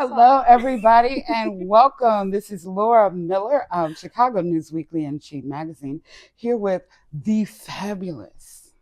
Hello, everybody, and welcome. This is Laura Miller of Chicago News Weekly and Sheen Magazine, here with the fabulous,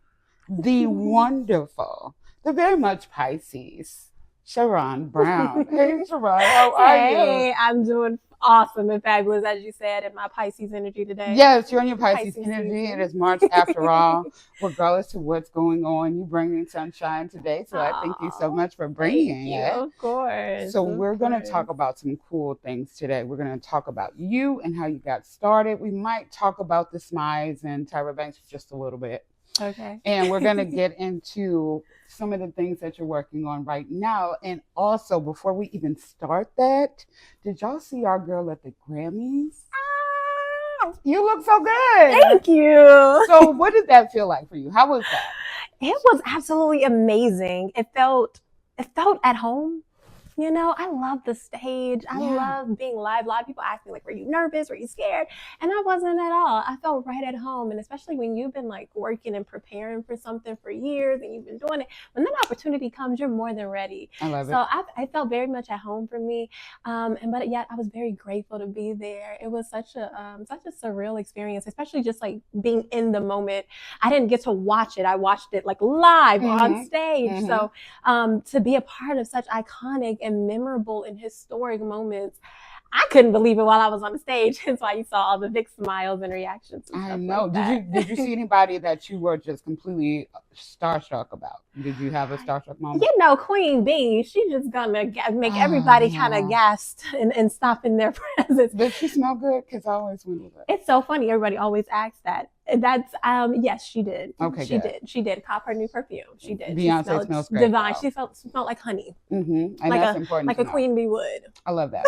the wonderful, the very much Pisces, Sharaun Brown. Hey, Sharaun, how are you? Hey, I'm doing awesome and fabulous, as you said, in my Pisces energy today. Yes, you're in your Pisces energy. Season. It is March after all. Regardless of what's going on, you bring sunshine today. So I thank you so much for bringing it. Of course. So we're going to talk about some cool things today. We're going to talk about you and how you got started. We might talk about the Smize and Tyra Banks just a little bit. Okay. And we're going to get into some of the things that you're working on right now. And also, before we even start that, did y'all see our girl at the Grammys? You look so good. Thank you. So what did that feel like for you? How was that? It was absolutely amazing. It felt at home. You know, I love the stage. I love being live. A lot of people ask me, like, were you nervous? Were you scared? And I wasn't at all. I felt right at home. And especially when you've been like working and preparing for something for years and you've been doing it, when that opportunity comes, you're more than ready. I love it. So I felt very much at home for me. But yet I was very grateful to be there. It was such a surreal experience, especially just like being in the moment. I didn't get to watch it. I watched it like live on stage. So to be a part of such iconic and memorable and historic moments, I couldn't believe it while I was on the stage. That's why you saw all the big smiles and reactions. And I know. Did you see anybody that you were just completely starstruck about? Did you have a starstruck moment? You know, Queen Bee, she's just gonna make everybody kind of gasped and stop in their presence. Does she smell good? Because I always wonder that. It's so funny. Everybody always asks that. That's yes, she did. Okay, She did. Cop her new perfume. She did. Beyonce smells great. Divine. She smelled like honey. And like that's important. Like a queen bee would. I love that.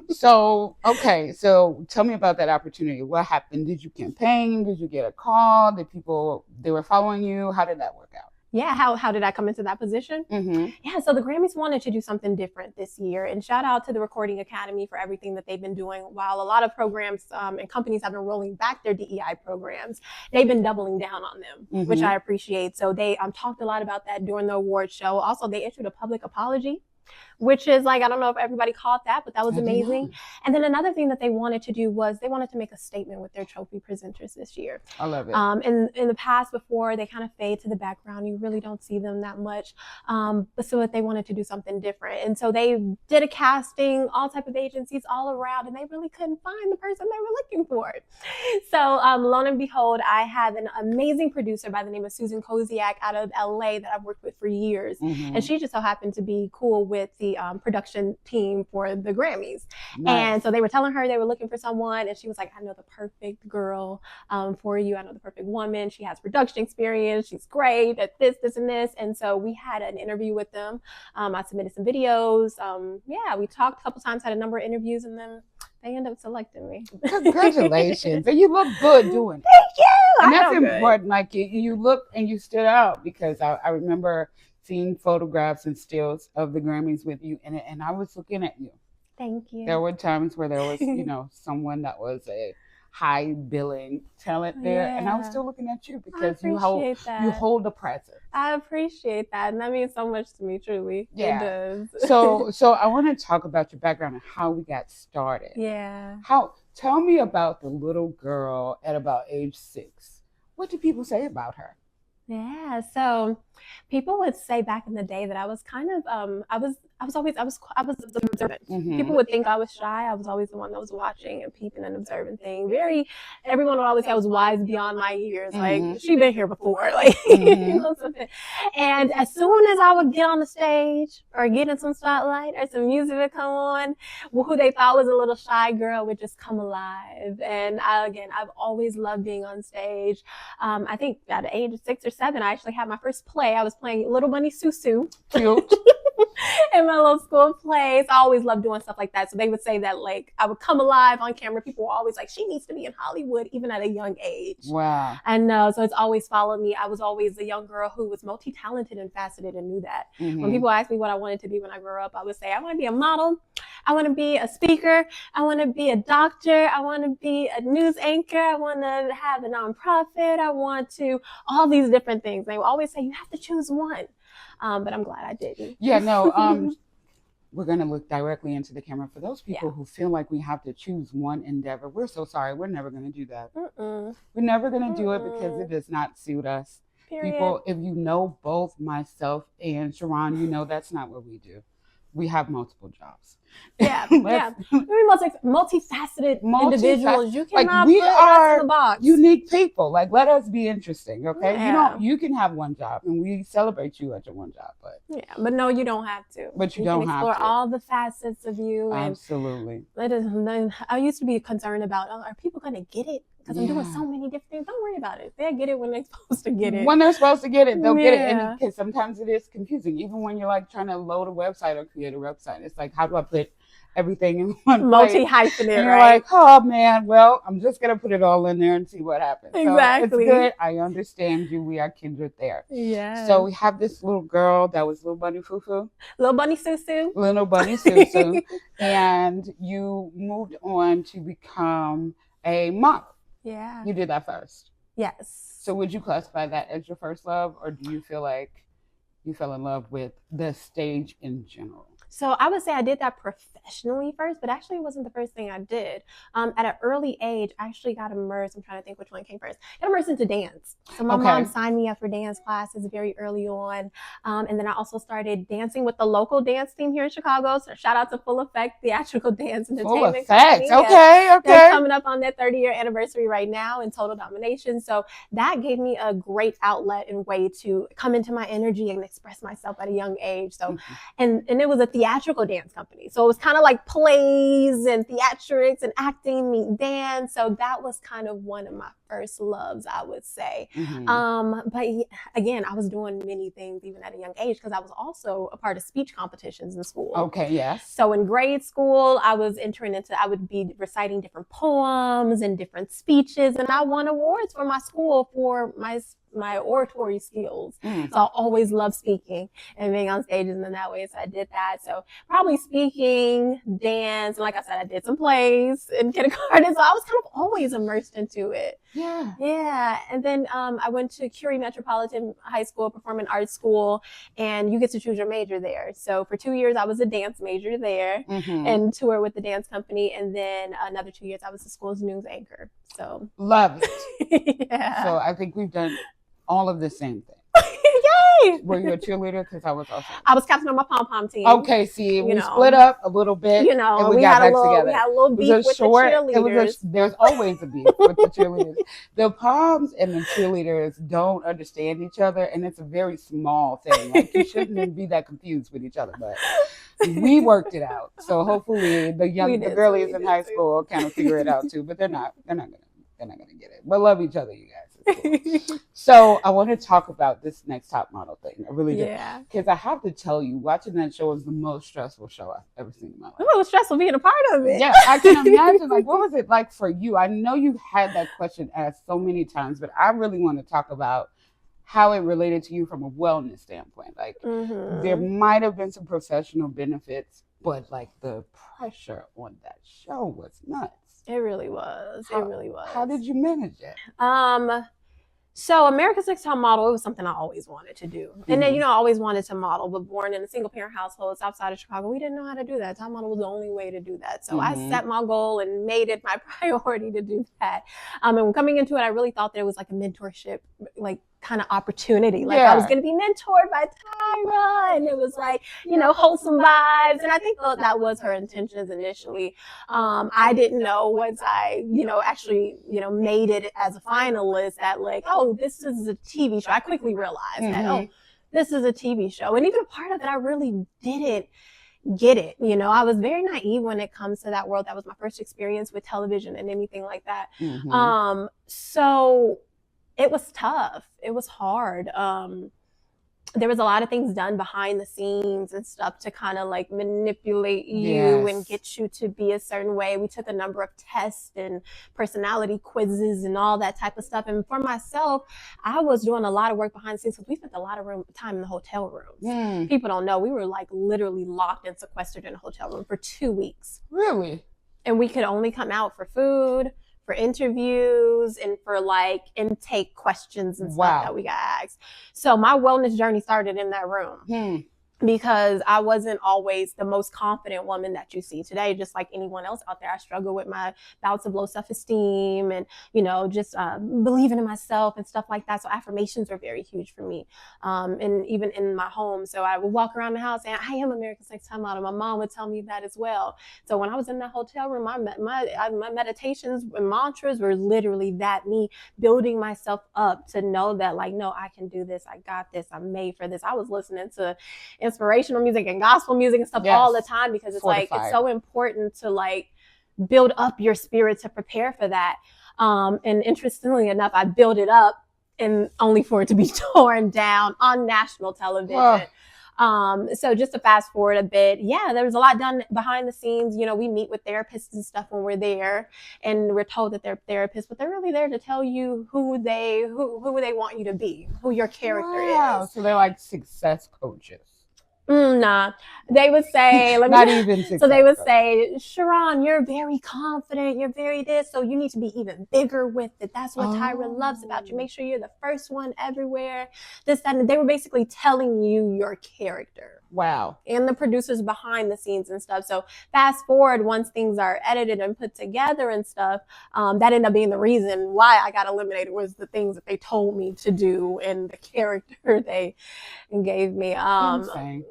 So tell me about that opportunity. What happened? Did you campaign? Did you get a call? They were following you? How did that work out? Yeah, how did I come into that position? Yeah, so the Grammys wanted to do something different this year, and shout out to the Recording Academy for everything that they've been doing. While a lot of programs and companies have been rolling back their DEI programs, they've been doubling down on them, which I appreciate. So they talked a lot about that during the award show. Also, they issued a public apology, which is like, I don't know if everybody caught that, but that was amazing. And then another thing that they wanted to do was they wanted to make a statement with their trophy presenters this year. I love it. In the past, before, they kind of fade to the background. You really don't see them that much. But so they wanted to do something different. And so they did a casting, all type of agencies all around, and they really couldn't find the person they were looking for. So lo and behold, I had an amazing producer by the name of Susan Koziak out of LA that I've worked with for years. And she just so happened to be cool with the production team for the Grammys. Nice. And so they were telling her they were looking for someone, and she was like, I know the perfect girl for you. I know the perfect woman. She has production experience. She's great at this, and this. And so we had an interview with them. I submitted some videos. We talked a couple times, had a number of interviews, and then they ended up selecting me. Congratulations. And you look good doing it. Thank you. And that's important. Like you look and you stood out, because I remember seeing photographs and stills of the Grammys with you, and I was looking at you. Thank you. There were times where there was, someone that was a high billing talent there, and I was still looking at you because you hold the presence. I appreciate that, and that means so much to me, truly. Yeah. It does. So I want to talk about your background and how we got started. Yeah. Tell me about the little girl at about age 6. What do people say about her? Yeah, so people would say back in the day that I was kind of I was observant. People would think I was shy. I was always the one that was watching and peeping and observing things. Everyone would always say I was wise beyond my years. Like, she been here before, like something. And as soon as I would get on the stage or get in some spotlight or some music would come on, who they thought was a little shy girl would just come alive. And I've always loved being on stage. I think at the age of 6 or 7, I actually had my first play. I was playing Little Bunny Susu. Cute. In my little school plays. I always loved doing stuff like that. So they would say that, like, I would come alive on camera. People were always like, she needs to be in Hollywood, even at a young age. Wow. And so it's always followed me. I was always a young girl who was multi-talented and faceted and knew that. When people asked me what I wanted to be when I grew up, I would say, I want to be a model. I want to be a speaker. I want to be a doctor. I want to be a news anchor. I want to have a nonprofit. I want to, all these different things. They would always say, you have to choose one. But I'm glad I didn't. Yeah, no. we're going to look directly into the camera. For those people who feel like we have to choose one endeavor, we're so sorry. We're never going to do that. We're never going to do it because it does not suit us. Period. People, if you know both myself and Sharaun, you know that's not what we do. We have multiple jobs. Yeah, yeah. We're multifaceted individuals. You cannot we put us are in the box. unique people. Like, let us be interesting, okay? Yeah. You can have one job, and we celebrate you at your one job, but no, you don't have to. But you don't can have explore to. all the facets of you. Absolutely. And I used to be concerned about, are people going to get it? Because I'm doing so many different things. Don't worry about it. They'll get it when they're supposed to get it. When they're supposed to get it, they'll get it. And because sometimes it is confusing. Even when you're like trying to load a website or create a website, it's like, how do I put everything in one place? Multi-hyphenate, and you're right? like, oh man, well, I'm just going to put it all in there and see what happens. Exactly. So it's good. I understand you. We are kindred there. Yeah. So we have this little girl that was Little Bunny Fufu. Little Bunny Susu. Little Bunny Susu. And you moved on to become a model. Yeah. You did that first. Yes. So would you classify that as your first love, or do you feel like you fell in love with the stage in general? So I would say I did that professionally first, but actually it wasn't the first thing I did. At an early age, I actually got immersed. I'm trying to think which one came first. Got immersed into dance. So my mom signed me up for dance classes very early on. And then I also started dancing with the local dance team here in Chicago. So shout out to Full Effect Theatrical Dance Entertainment Company. Okay. They're coming up on their 30-year anniversary right now in Total Domination. So that gave me a great outlet and way to come into my energy and express myself at a young age. So, and it was a theatrical dance company. So it was kind of like plays and theatrics and acting meet dance. So that was kind of one of my first loves, I would say. But again, I was doing many things even at a young age because I was also a part of speech competitions in school. Okay, yes. So in grade school, I would be reciting different poems and different speeches, and I won awards for my school for my oratory skills. So I always loved speaking and being on stages in that way. So I did that. So probably speaking, dance, and like I said, I did some plays in kindergarten. So I was kind of always immersed into it. Yeah. Yeah. And then I went to Curie Metropolitan High School, Performing Arts School, and you get to choose your major there. So for 2 years, I was a dance major there and toured with the dance company. And then another 2 years, I was the school's news anchor. So love it. Yeah. So I think we've done all of the same thing. Yay! Were you a cheerleader? Because I was also. I was captain on my pom-pom team. Okay, see, we split up a little bit, and we got back together. We had a little beef with the cheerleaders. There's always a beef with the cheerleaders. The poms and the cheerleaders don't understand each other, and it's a very small thing. Like, you shouldn't be that confused with each other, but we worked it out. So hopefully the girlies in high school kind of figure it out too, but they're not gonna get it. But love each other, you guys. Cool. So I want to talk about this next top model thing. I really do. Yeah. Because I have to tell you, watching that show was the most stressful show I've ever seen in my life. It was stressful being a part of it. Yeah, I can imagine. Like, what was it like for you? I know you had that question asked so many times, but I really want to talk about how it related to you from a wellness standpoint. Like, there might have been some professional benefits, but like the pressure on that show was nuts. It really was. It really was. How did you manage it? So America's Next Top Model, it was something I always wanted to do. And then, I always wanted to model, but born in a single parent household south side of Chicago, we didn't know how to do that. Top model was the only way to do that. So I set my goal and made it my priority to do that. And coming into it, I really thought that it was like a mentorship, like kind of opportunity. Like I was going to be mentored by Tyra, and it was like, wholesome vibes. And I think that was her intentions initially. I didn't know once I, actually, made it as a finalist that like, oh, this is a TV show. I quickly realized that, oh, this is a TV show. And even a part of it, I really didn't get it. I was very naive when it comes to that world. That was my first experience with television and anything like that. So it was tough. It was hard. There was a lot of things done behind the scenes and stuff to kind of like manipulate you and get you to be a certain way. We took a number of tests and personality quizzes and all that type of stuff. And for myself, I was doing a lot of work behind the scenes because we spent a lot of time in the hotel rooms. People don't know. We were like literally locked and sequestered in a hotel room for 2 weeks. Really? And we could only come out for food, for interviews, and for like intake questions and stuff that we got asked. So my wellness journey started in that room. because I wasn't always the most confident woman that you see today. Just like anyone else out there, I struggle with my bouts of low self-esteem and, just believing in myself and stuff like that. So affirmations are very huge for me. And even in my home. So I would walk around the house saying, I am America's Next Top Model. My mom would tell me that as well. So when I was in that hotel room, my meditations and mantras were literally that, me building myself up to know that, like, no, I can do this. I got this. I'm made for this. I was listening to inspirational music and gospel music and stuff all the time, because it's like, it's so important to like build up your spirit to prepare for that. And interestingly enough, I built it up and only for it to be torn down on national television. So just to fast forward a bit, there was a lot done behind the scenes. We meet with therapists and stuff when we're there, and we're told that they're therapists, but they're really there to tell you who they want you to be, who your character is. So they're like success coaches. Nah, they would say, so they would say, Sharaun, you're very confident, you're very this, so you need to be even bigger with it. That's what Tyra loves about you. Make sure you're the first one everywhere. This, that, and they were basically telling you your character. Wow. And the producers behind the scenes and stuff. So fast forward, once things are edited and put together and stuff, that ended up being the reason why I got eliminated, was the things that they told me to do and the character they gave me.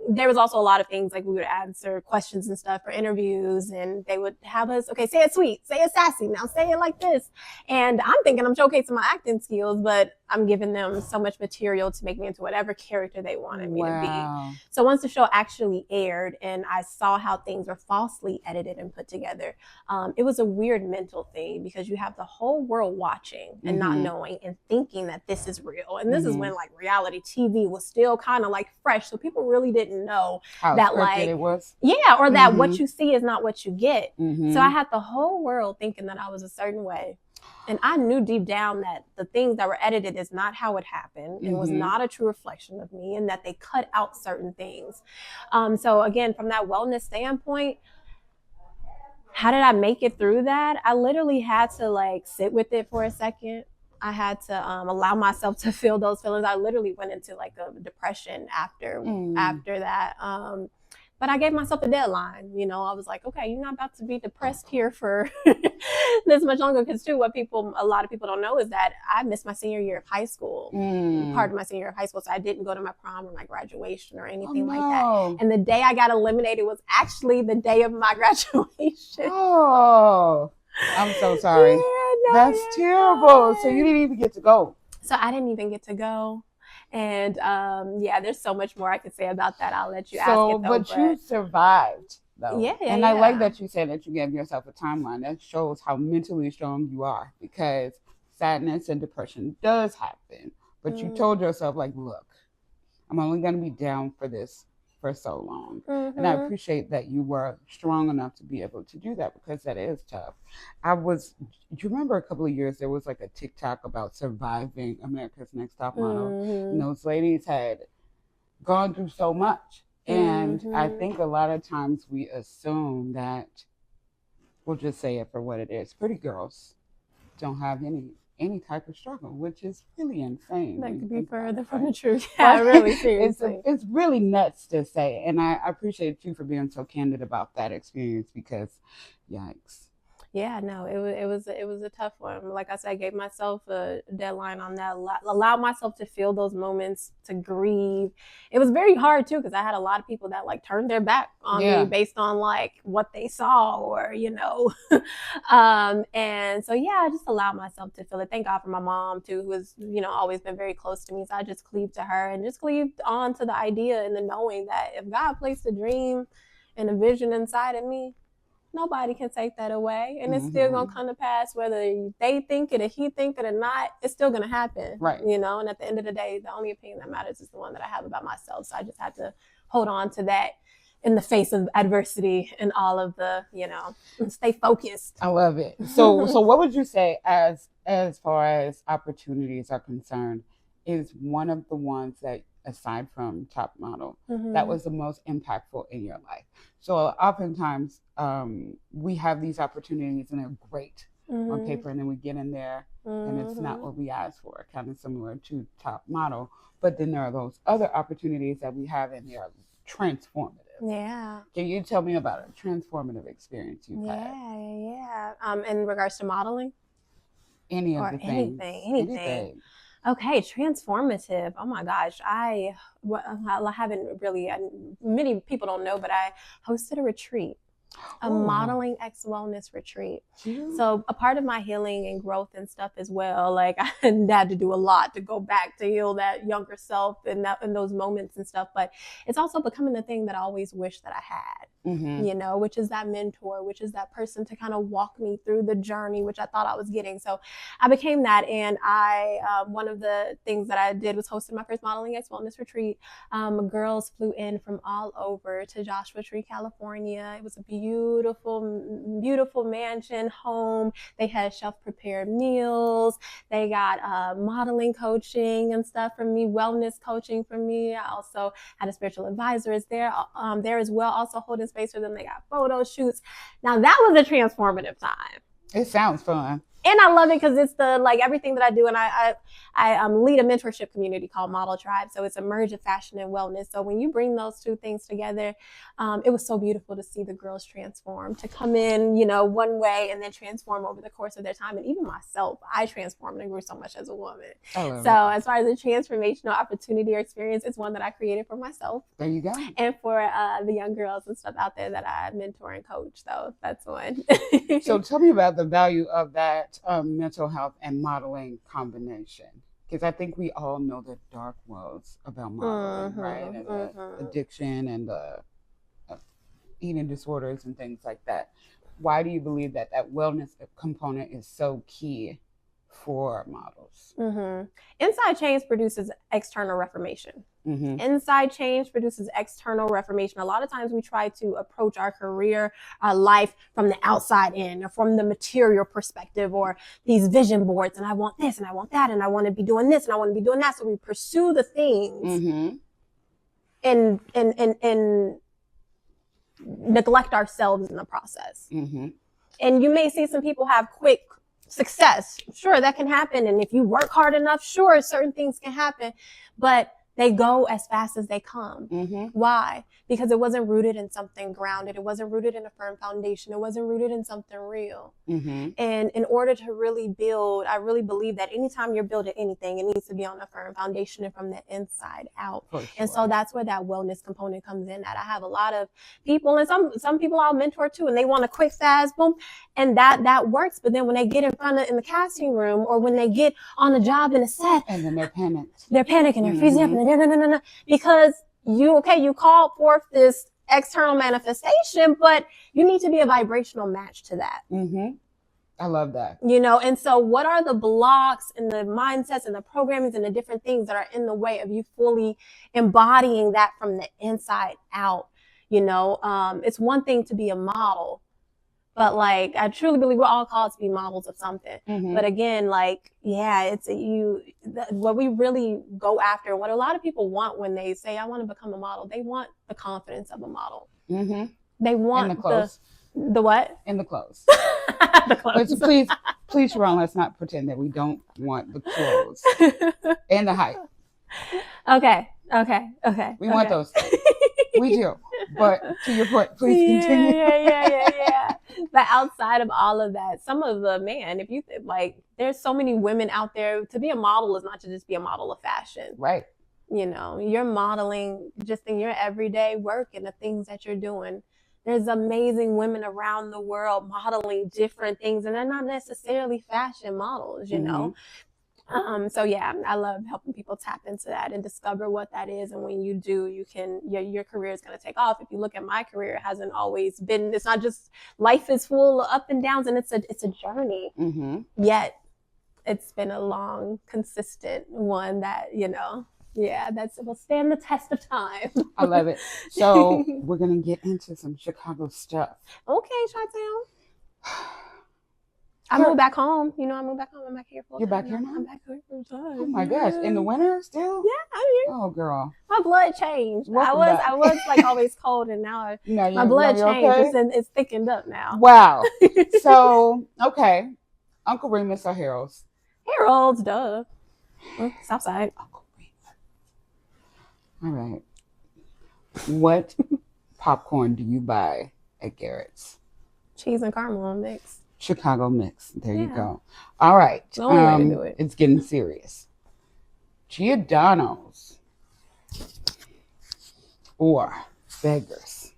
There was also a lot of things, like we would answer questions and stuff for interviews, and they would have us, okay, say it sweet, say it sassy, now say it like this. And I'm thinking I'm showcasing my acting skills, but I'm giving them so much material to make me into whatever character they wanted me to be. So once the show actually aired and I saw how things were falsely edited and put together, it was a weird mental thing, because you have the whole world watching and not knowing and thinking that this is real. And this is when like reality TV was still kind of like fresh. So people really didn't know how that, like, it was. Or that what you see is not what you get. So I had the whole world thinking that I was a certain way. And I knew deep down that the things that were edited is not how it happened. It was not a true reflection of me, and that they cut out certain things. So again, from that wellness standpoint, how did I make it through that? I literally had to like sit with it for a second. I had to allow myself to feel those feelings. I literally went into like a depression after that. But I gave myself a deadline. I was like, okay, you're not about to be depressed here for this much longer. Because too, a lot of people don't know is that I missed my senior year of high school, part of my senior year of high school. So I didn't go to my prom or my graduation or anything like that. And the day I got eliminated was actually the day of my graduation. Oh, I'm so sorry. That's terrible. So you didn't even get to go. So I didn't even get to go. And there's so much more I could say about that. I'll let you ask it though. But you survived though. I like that you said that you gave yourself a timeline. That shows how mentally strong you are, because sadness and depression does happen. But you told yourself, like, look, I'm only going to be down for this for so long. And I appreciate that you were strong enough to be able to do that, because that is tough. Do you remember a couple of years there was like a TikTok about surviving America's Next Top Model? And those ladies had gone through so much. And I think a lot of times we assume that, we'll just say it for what it is, pretty girls don't have any type of struggle, which is really insane. That could be further from the truth. Yeah, really, seriously. It's really nuts to say. And I appreciate you for being so candid about that experience, because yikes. Yeah, no, it was a tough one. Like I said, I gave myself a deadline on that. Allowed myself to feel those moments, to grieve. It was very hard too, because I had a lot of people that like turned their back on me based on like what they saw, or and so I just allowed myself to feel it. Thank God for my mom too, who has always been very close to me. So I just cleaved to her and just cleaved on to the idea and the knowing that if God placed a dream and a vision inside of me, nobody can take that away, and it's still gonna come to pass, whether they think it or he think it or not. It's still gonna happen, right? And at the end of the day, the only opinion that matters is the one that I have about myself. So I just had to hold on to that in the face of adversity and all of the, stay focused. I love it. So what would you say as far as opportunities are concerned is one of the ones that, aside from Top Model, that was the most impactful in your life? So oftentimes we have these opportunities and they're great on paper, and then we get in there and it's not what we asked for, kind of similar to Top Model. But then there are those other opportunities that we have, and they're transformative. Yeah. Can you tell me about a transformative experience you've had? Yeah. In regards to modeling? Any of Or the things. anything. Okay, transformative. Oh my gosh, I haven't really. Many people don't know, but I hosted a retreat, a modeling X wellness retreat. So a part of my healing and growth and stuff as well. Like I had to do a lot to go back to heal that younger self and those moments and stuff. But it's also becoming the thing that I always wish that I had. You know, which is that mentor, which is that person to kind of walk me through the journey, which I thought I was getting. So I became that. And one of the things that I did was hosted my first modeling X wellness retreat. Girls flew in from all over to Joshua Tree, California. It was a beautiful, beautiful mansion home. They had chef-prepared meals. They got modeling coaching and stuff from me, wellness coaching from me. I also had a spiritual advisor there as well, also holding space for them. They got photo shoots. Now that was a transformative time. It sounds fun. And I love it because it's everything that I do. And I lead a mentorship community called Model Tribe. So it's a merge of fashion and wellness. So when you bring those two things together, it was so beautiful to see the girls transform, to come in, you know, one way and then transform over the course of their time. And even myself, I transformed and grew so much as a woman. So as far as a transformational opportunity or experience, it's one that I created for myself. There you go. And for the young girls and stuff out there that I mentor and coach. So that's one. So tell me about the value of that mental health and modeling combination, because I think we all know the dark woes about modeling, right? And the addiction and the eating disorders and things like that. Why do you believe that wellness component is so key for models? Inside change produces external reformation. Inside change produces external reformation. A lot of times we try to approach our career, our life from the outside in, or from the material perspective, or these vision boards. And I want this, and I want that, and I want to be doing this, and I want to be doing that. So we pursue the things and neglect ourselves in the process. And you may see some people have quick success. Sure, that can happen. And if you work hard enough, sure, certain things can happen. But they go as fast as they come. Why? Because it wasn't rooted in something grounded. It wasn't rooted in a firm foundation. It wasn't rooted in something real. And in order to really build, I really believe that anytime you're building anything, it needs to be on a firm foundation and from the inside out. And so that's where that wellness component comes in. That I have a lot of people, and some people I'll mentor too, and they want a quick, fast, boom, and that works. But then when they get in the casting room, or when they get on the job in a set, and then they're panicked. They're panicking. They're freezing up, and no, because you called forth this external manifestation, but you need to be a vibrational match to that. I love that. You know, and so what are the blocks and the mindsets and the programmings and the different things that are in the way of you fully embodying that from the inside out? You know, it's one thing to be a model, but like, I truly believe we're all called to be models of something. But again, like, yeah, what we really go after, what a lot of people want when they say, I want to become a model, they want the confidence of a model. They want the clothes. The what? In the clothes. The clothes. Please, Sharaun, let's not pretend that we don't want the clothes and the height. Okay. We want those things. We do. But to your point, please continue. Yeah. But outside of all of that, some of the, if you like, there's so many women out there. To be a model is not to just be a model of fashion. Right. You know, you're modeling just in your everyday work and the things that you're doing. There's amazing women around the world modeling different things, and they're not necessarily fashion models, you know? So yeah, I love helping people tap into that and discover what that is. And when you do, you can, your career is going to take off. If you look at my career, it hasn't always been, it's not just, life is full of up and downs, and it's a journey. Yet it's been a long, consistent one that, you know, yeah, will stand the test of time. I love it. So we're going to get into some Chicago stuff. Okay, Chi-Town. I moved back home. You know, I moved back home. I'm back here full time. You're back here now? I'm back here full time. Oh my gosh. In the winter still? Yeah, I'm here. Oh, girl. My blood changed. Welcome I back. was like always cold, and now my blood changed. Okay? It's thickened up now. Wow. So, okay. Uncle Remus or Harold's? Harold's, duh. Southside. Uncle Remus. All right. What popcorn do you buy at Garrett's? Cheese and caramel mix. Chicago mix. There you Yeah. go. All right. The only way to do it. It's getting serious. Giordano's or Beggars?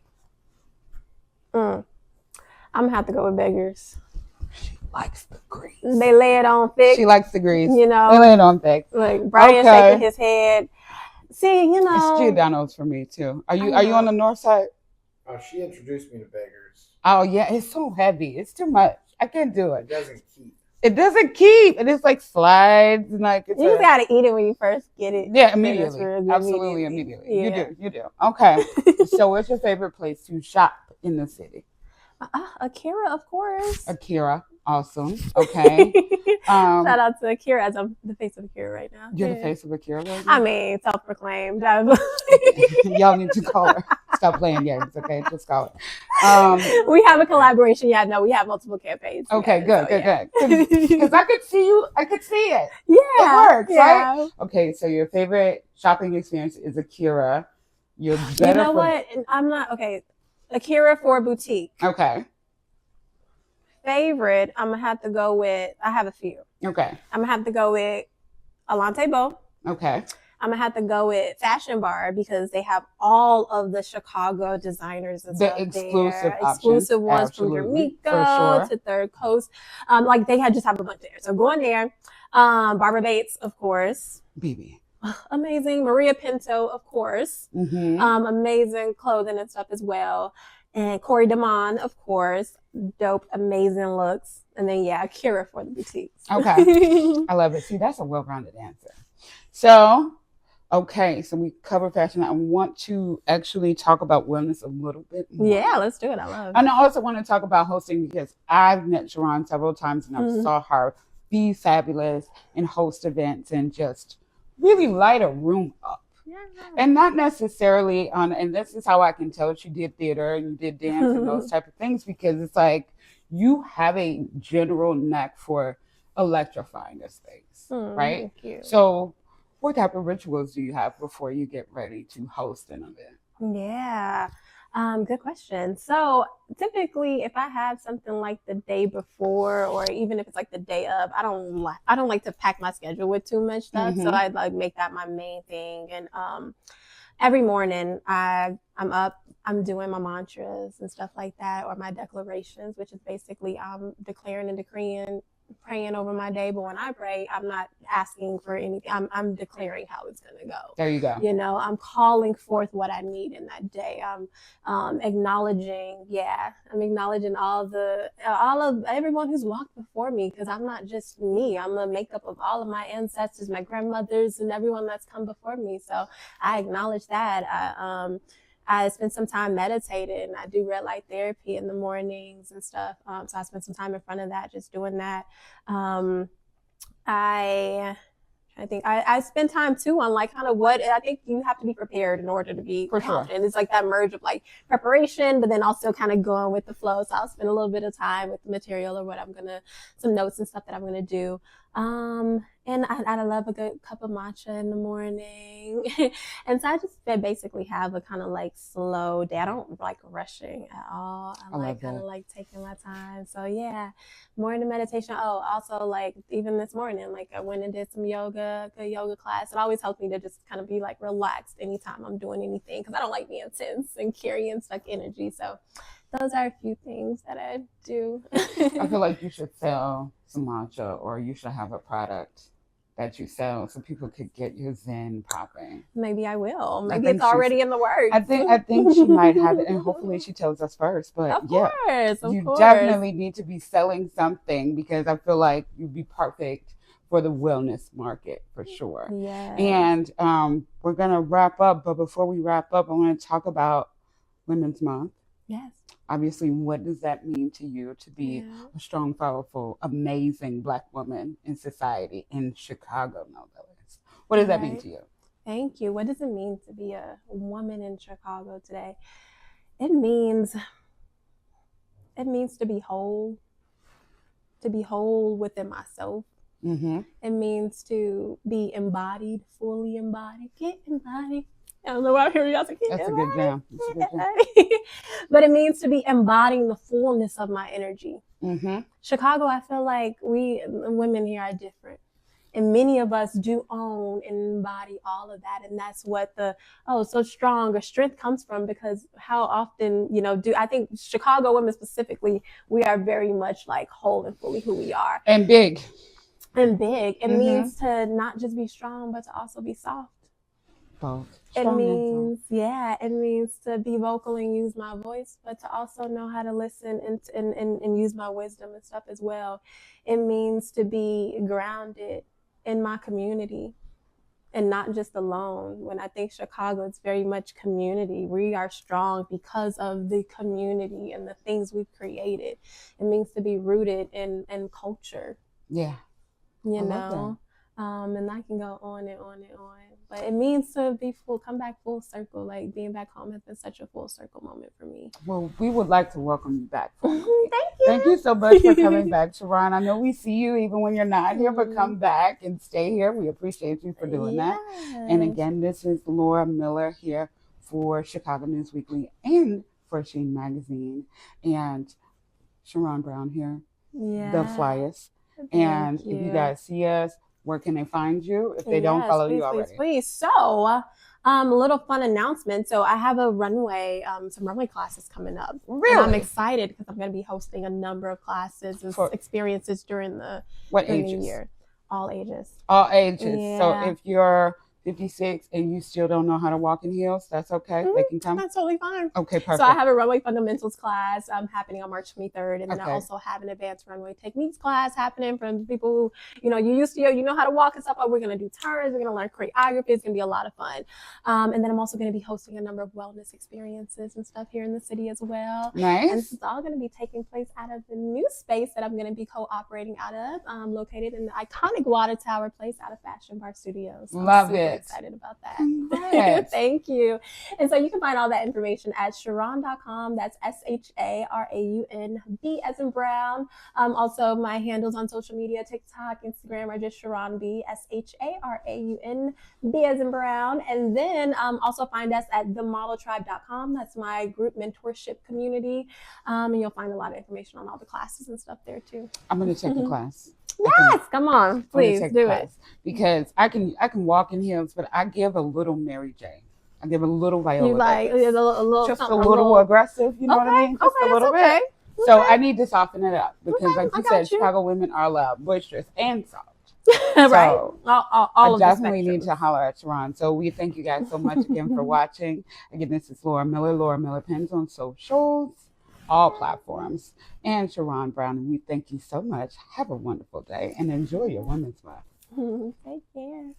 I'm gonna have to go with Beggars. She likes the grease. They lay it on thick. She likes the grease. You know. They lay it on thick. Like Brian shaking his head. See, you know. It's Giordano's for me too. Are you on the north side? Oh, she introduced me to Beggars. Oh yeah, it's so heavy. It's too much. I can't do it. It doesn't keep. It doesn't keep. And it's like slides and like it's You just gotta eat it when you first get it. Yeah, immediately. Absolutely immediately. Yeah. You do. Okay. So what's your favorite place to shop in the city? Akira, of course. Akira. Awesome. Okay. Shout out to Akira, as I'm the face of Akira right now. You're the face of Akira right now? I mean, self-proclaimed. Y'all need to call her. Stop playing games, okay? Just call her. We have a collaboration. Yeah, no, we have multiple campaigns. Okay, together, good. Because I could see you. I could see it. Yeah. It works, right? Okay, so your favorite shopping experience is Akira. You're better. You know what? I'm not okay. Akira for boutique. Okay. Favorite, I'm gonna have to go with. I have a few. Okay. I'm gonna have to go with Alante Bo. Okay. I'm gonna have to go with Fashion Bar because they have all of the Chicago designers and stuff there. Exclusive ones from Jamaica to Third Coast. Like they just have a bunch there. So going there. Barbara Bates, of course. BB. Amazing. Maria Pinto, of course. Mm-hmm. Amazing clothing and stuff as well. And Corey Damon, of course. Dope, amazing looks. And then, yeah, Akira for the boutiques. Okay. I love it. See, that's a well-rounded answer. So, okay, so we covered fashion. I want to actually talk about wellness a little bit more. Yeah, let's do it. I love it. And I also want to talk about hosting because I've met Sharaun several times and I saw her be fabulous and host events and just really light a room up. Yeah. And not necessarily and this is how I can tell she did theater and you did dance and those type of things because it's like you have a general knack for electrifying a space, right? Thank you. So what type of rituals do you have before you get ready to host an event? Yeah. Good question. So typically if I have something like the day before or even if it's like the day of, I don't like to pack my schedule with too much stuff. So I like make that my main thing. And every morning I'm up, I'm doing my mantras and stuff like that or my declarations, which is basically I'm declaring and decreeing, praying over my day. But when I pray, I'm not asking for anything. I'm declaring how it's going to go. There you go. You know, I'm calling forth what I need in that day. I'm acknowledging, I'm acknowledging all of everyone who's walked before me because I'm not just me. I'm a makeup of all of my ancestors, my grandmothers, and everyone that's come before me. So I acknowledge that. I spend some time meditating. I do red light therapy in the mornings and stuff. So I spend some time in front of that, just doing that. I think I spend time too on like kind of what I think you have to be prepared in order to be confident. Sure. It's like that merge of like preparation, but then also kind of going with the flow. So I'll spend a little bit of time with the material or what some notes and stuff that I'm gonna do. And I love a good cup of matcha in the morning. And so I just basically have a kind of like slow day. I don't like rushing at all. I like kind of like taking my time. So yeah, morning meditation. Oh, also like even this morning, like I went and did some yoga, good yoga class. It always helps me to just kind of be like relaxed anytime I'm doing anything because I don't like being tense and carrying stuck energy. So those are a few things that I do. I feel like you should sell some matcha or you should have a product that you sell so people could get your Zen popping. Maybe I will. Maybe it's already in the works. I think she might have it and hopefully she tells us first. But of course. You definitely need to be selling something because I feel like you'd be perfect for the wellness market for sure. Yeah. And we're gonna wrap up, but before we wrap up, I want to talk about Women's Month. Yes. Obviously, what does that mean to you to be a strong, powerful, amazing Black woman in society in Chicago, no less? What does that mean to you? Thank you. What does it mean to be a woman in Chicago today? It means to be whole within myself. Mm-hmm. It means to be embodied, fully embodied. Get embodied. I don't know why I'm hearing y'all say, That's a good jam. That's a good jam. But it means to be embodying the fullness of my energy. Mm-hmm. Chicago, I feel like we women here are different. And many of us do own and embody all of that. And that's what so strong or strength comes from, because how often, I think Chicago women specifically, we are very much like whole and fully who we are. And big. And big. It Mhm. means to not just be strong, but to also be soft. Both. It Strong and means, it means to be vocal and use my voice, but to also know how to listen and use my wisdom and stuff as well. It means to be grounded in my community and not just alone. When I think Chicago, it's very much community. We are strong because of the community and the things we've created. It means to be rooted in culture. Yeah. You know? And I can go on and on and on. But it means to come back full circle. Like being back home has been such a full circle moment for me. Well, we would like to welcome you back. Thank you. Thank you so much for coming back, Sharaun. I know we see you even when you're not here, but come back and stay here. We appreciate you for doing that. And again, this is Laura Miller here for Chicago News Weekly and for Sheen Magazine. And Sharaun Brown here, the flyest. And if you guys see us, where can they find you if they don't follow you already? Please. So, a little fun announcement. So I have a runway, some runway classes coming up. Really? And I'm excited because I'm going to be hosting a number of classes and experiences during the year. All ages. All ages. Yeah. So if you're 56 and you still don't know how to walk in heels, that's okay. They can come. That's totally fine. Okay, perfect. So I have a runway fundamentals class happening on March 23rd, and then I also have an advanced runway techniques class happening from people who, you used to, you know how to walk and stuff. We're gonna do turns. We're gonna learn choreography. It's gonna be a lot of fun. And then I'm also gonna be hosting a number of wellness experiences and stuff here in the city as well. Nice. And this is all gonna be taking place out of the new space that I'm gonna be co-operating out of, located in the iconic Water Tower place out of Fashion Bar Studios. So Love I'm super it. excited about that. Congrats. Thank you. And so you can find all that information at Sharaun.com. That's Sharaun, B as in Brown. Also, my handles on social media, TikTok, Instagram are just Sharaun B, Sharaun, B as in Brown. And then also find us at themodeltribe.com. That's my group mentorship community. And you'll find a lot of information on all the classes and stuff there too. I'm going to take a class. Yes, come on, please do it. Because I can walk in heels, but I give a little Mary J. I give a little Viola. You like just a little aggressive, you know what I mean? Just a little bit. So I need to soften it up because, like you said, Chicago women are loud, boisterous, and soft. Right. So all I definitely need to holler at Sharaun. So we thank you guys so much again for watching. Again, this is Laura Miller. Laura Miller Pens on socials, all platforms, and Sharaun Brown. And we thank you so much. Have a wonderful day and enjoy your women's month. Take care.